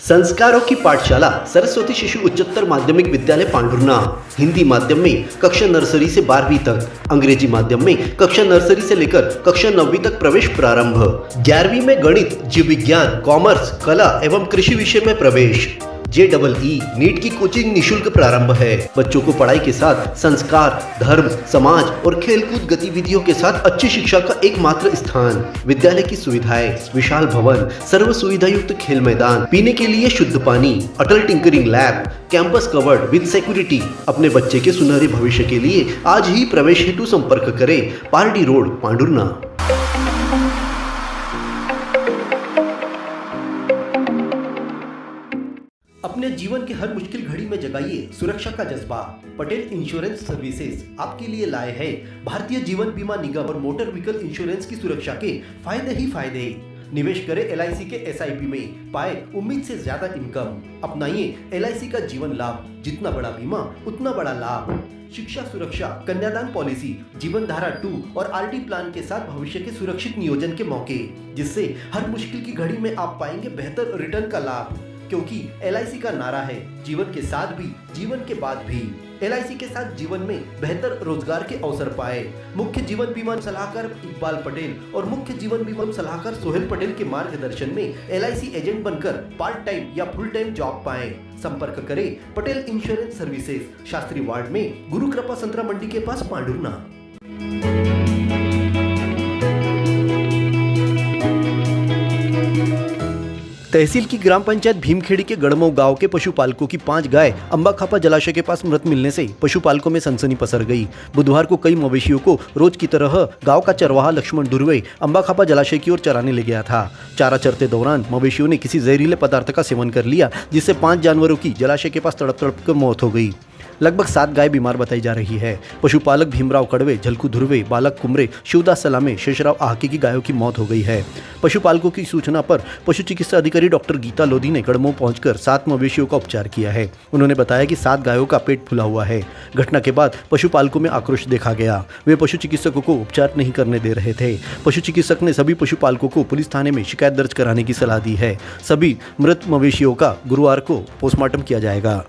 संस्कारों की पाठशाला सरस्वती शिशु उच्चतर माध्यमिक विद्यालय पांढुर्णा। हिंदी माध्यम में कक्षा नर्सरी से 12वीं तक, अंग्रेजी माध्यम में कक्षा नर्सरी से लेकर कक्षा 9वीं तक प्रवेश प्रारंभ। 11वीं में गणित, जीव विज्ञान, कॉमर्स, कला एवं कृषि विषय में प्रवेश। JEE नीट की कोचिंग निशुल्क प्रारंभ है। बच्चों को पढ़ाई के साथ संस्कार, धर्म, समाज और खेलकूद गतिविधियों के साथ अच्छी शिक्षा का एकमात्र स्थान। विद्यालय की सुविधाएं: विशाल भवन, सर्व सुविधा युक्त खेल मैदान, पीने के लिए शुद्ध पानी, Atal tinkering lab, campus covered with security. अपने बच्चे के सुनहरे भविष्य के लिए आज ही प्रवेश हेतु संपर्क करें। पारडी रोड, पांढुर्णा। अपने जीवन के हर मुश्किल घड़ी में जगाइए सुरक्षा का जज्बा। पटेल इंश्योरेंस सर्विसेज आपके लिए लाए हैं भारतीय जीवन बीमा निगम और मोटर व्हीकल इंश्योरेंस की सुरक्षा के फायदे ही फायदे। निवेश करें LIC के SIP में, पाए उम्मीद से ज्यादा इनकम। अपनाइए LIC का जीवन लाभ, जितना बड़ा बीमा उतना बड़ा लाभ। शिक्षा सुरक्षा, कन्यादान पॉलिसी, जीवन धारा 2 और RD प्लान के साथ भविष्य के सुरक्षित नियोजन के मौके, जिससे हर मुश्किल की घड़ी में आप पाएंगे बेहतर रिटर्न का लाभ। क्योंकि LIC का नारा है जीवन के साथ भी, जीवन के बाद भी। LIC के साथ जीवन में बेहतर रोजगार के अवसर पाए। मुख्य जीवन बीमा सलाहकार इकबाल पटेल और मुख्य जीवन बीमा सलाहकार सोहेल पटेल के मार्गदर्शन में LIC एजेंट बनकर पार्ट टाइम या फुल टाइम जॉब पाएं। संपर्क करें Patel insurance services, Shastri ward में, गुरु कृपा संतरा मंडी के पास, पांढुर्णा। तहसील की ग्राम पंचायत भीमखेड़ी के गड़मऊ गांव के पशुपालकों की 5 गाय अंबाखापा जलाशय के पास मृत मिलने से पशुपालकों में सनसनी पसर गई। बुधवार को कई मवेशियों को रोज की तरह गांव का चरवाहा लक्ष्मण दुर्वे अंबाखापा जलाशय की ओर चराने ले गया था। चारा चरते दौरान मवेशियों ने किसी जहरीले पदार्थ का सेवन कर लिया, जिससे 5 जानवरों की जलाशय के पास तड़प तड़प कर मौत हो गई। लगभग 7 गाय बीमार बताई जा रही है। पशुपालक भीमराव कड़वे, झलकू धुर्वे, बालक कुमरे, शिवदास सलामे, शेषराव आहके की गायों की मौत हो गई है। पशुपालकों की सूचना पर पशु चिकित्सा अधिकारी डॉक्टर गीता लोधी ने गड़मऊ पहुंचकर 7 मवेशियों का उपचार किया है। उन्होंने बताया कि 7 गायों का पेट फूला हुआ है। घटना के बाद पशुपालकों में आक्रोश देखा गया। वे पशु चिकित्सकों को उपचार नहीं करने दे रहे थे। पशु चिकित्सक ने सभी पशुपालकों को पुलिस थाने में शिकायत दर्ज कराने की सलाह दी है। सभी मृत मवेशियों का गुरुवार को पोस्टमार्टम किया जाएगा।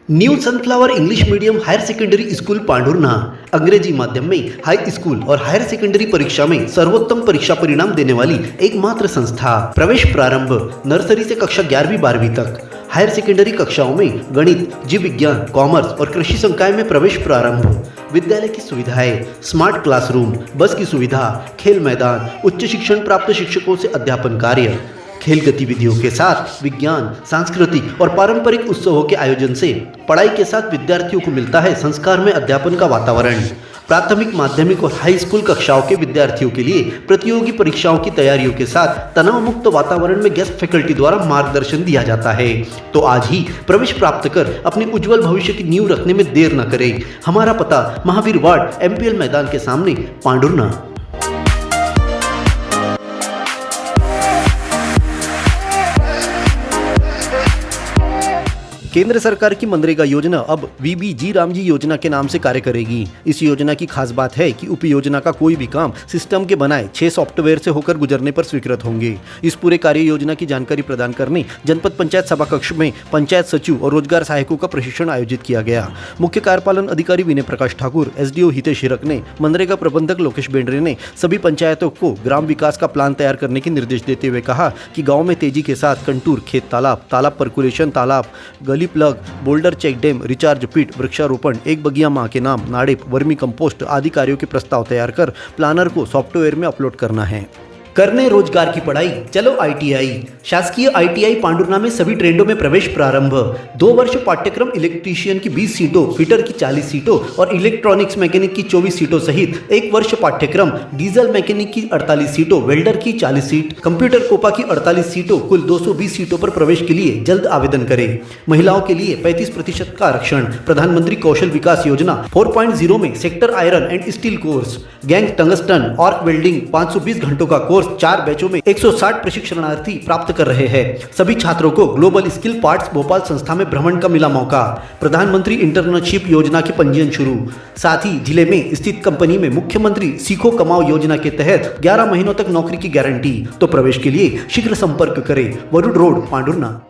New Sunflower English Medium Higher Secondary School Pandhurna अंग्रेजी माध्यम में हाई स्कूल और हायर सेकेंडरी परीक्षा में सर्वोत्तम परीक्षा परिणाम देने वाली एकमात्र संस्था। प्रवेश प्रारंभ नर्सरी से कक्षा 11वीं 12वीं तक। हायर सेकेंडरी कक्षाओं में गणित, जीव विज्ञान, कॉमर्स और कृषि संकाय में प्रवेश प्रारंभ। विद्यालय की सुविधाएं: स्मार्ट क्लासरूम, बस की सुविधा, खेल मैदान, उच्च शिक्षण प्राप्त शिक्षकों से अध्यापन कार्य। खेल गतिविधियों के साथ विज्ञान, सांस्कृतिक और पारंपरिक उत्सवों के आयोजन से पढ़ाई के साथ विद्यार्थियों को मिलता है संस्कार में अध्यापन का वातावरण। प्राथमिक, माध्यमिक और हाई स्कूल कक्षाओं के विद्यार्थियों के लिए प्रतियोगी परीक्षाओं की तैयारियों के साथ तनाव मुक्त वातावरण में गेस्ट फैकल्टी द्वारा मार्गदर्शन दिया जाता है। तो आज ही प्रवेश प्राप्त कर अपने उज्जवल भविष्य की नींव रखने में देर न करें। हमारा पता महावीर वार्ड, MPL मैदान के सामने, पांढुर्णा। केंद्र सरकार की मनरेगा योजना अब VBG रामजी योजना के नाम से कार्य करेगी। इस योजना की खास बात है कि उप योजना का कोई भी काम सिस्टम के बनाए 6 सॉफ्टवेयर से होकर गुजरने पर स्वीकृत होंगे। इस पूरे कार्य योजना की जानकारी प्रदान करने जनपद पंचायत सभा कक्ष में पंचायत सचिव और रोजगार सहायकों का प्रशिक्षण आयोजित किया गया। मुख्य कार्यपालन अधिकारी विनय प्रकाश ठाकुर, SDO हितेश हिरक ने, मनरेगा प्रबंधक लोकेश बेंड्रे ने सभी पंचायतों को ग्राम विकास का प्लान तैयार करने के निर्देश देते हुए कहा कि गाँव में तेजी के साथ कंटूर, खेत तालाब, तालाब पर्कुलेशन तालाब, gully plug, boulder check dam, recharge pit, वृक्षारोपण, एक बगिया मां के नाम, नाड़ेप, वर्मी कंपोस्ट आदि कार्यों के प्रस्ताव तैयार कर प्लानर को सॉफ्टवेयर में अपलोड करना है। करने रोजगार की पढ़ाई, चलो ITI। शासकीय ITI पांढुर्णा में सभी ट्रेंडों में प्रवेश प्रारंभ। 2 वर्ष पाठ्यक्रम इलेक्ट्रीशियन की 20 सीटों, फिटर की 40 सीटों और इलेक्ट्रॉनिक्स मैकेनिक की 24 सीटों सहित 1 वर्ष पाठ्यक्रम डीजल मैकेनिक की 48 सीटों, वेल्डर की 40 सीट, कंप्यूटर कोपा की 48 सीटों, कुल 220 सीटों पर प्रवेश के लिए जल्द आवेदन करें। महिलाओं के लिए 35% का आरक्षण। प्रधानमंत्री कौशल विकास योजना 4.0 में sector iron and steel course, gang tungsten, arc welding 520 घंटों का कोर्स 4 बैचों में 160 प्रशिक्षणार्थी प्राप्त कर रहे हैं। सभी छात्रों को ग्लोबल स्किल पार्ट्स भोपाल संस्था में भ्रमण का मिला मौका। प्रधानमंत्री इंटर्नशिप योजना की पंजीयन शुरू। साथ ही जिले में स्थित कंपनी में मुख्यमंत्री सीखो कमाओ योजना के तहत 11 महीनों तक नौकरी की गारंटी। तो प्रवेश के लिए शीघ्र संपर्क करें। वरुड रोड, पांढुर्णा।